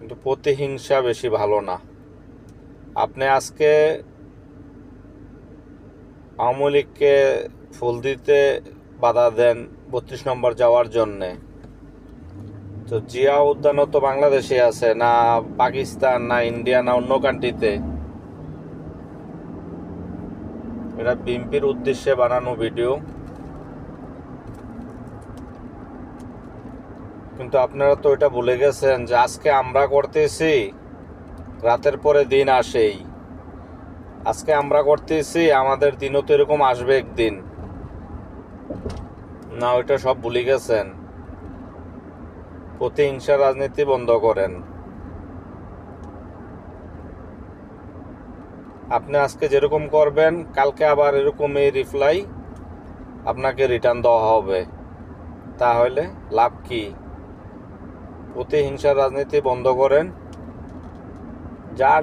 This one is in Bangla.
কিন্তু প্রতিহিংসা বেশি ভালো না। আপনি আজকে আওয়ামী লীগকে ফুল দিতে বাধা দেন 32 নম্বর যাওয়ার জন্যে, তো জিয়া উদ্যানও তো বাংলাদেশে আছে না, পাকিস্তান না ইন্ডিয়া না অন্য কান্ট্রিতে। এটা বিএনপির উদ্দেশ্যে বানানো ভিডিও, কিন্তু আপনারা তো এটা ভুলে গেছেন যে আজকে আমরা করতেছি, রাতের পরে দিন আসেই। আজকে আমরা করতেছি, আমাদের দিনও তো এরকম আসবে একদিন। না, ওইটা সব ভুলে গেছেন। প্রতিহিংসা রাজনীতি বন্ধ করেন। আপনি আজকে যেরকম করবেন, কালকে আবার এরকমই রিপ্লাই আপনাকে রিটার্ন দেওয়া হবে। তাহলে লাভ কি? প্রতিহিংসার রাজনীতি বন্ধ করেন। যার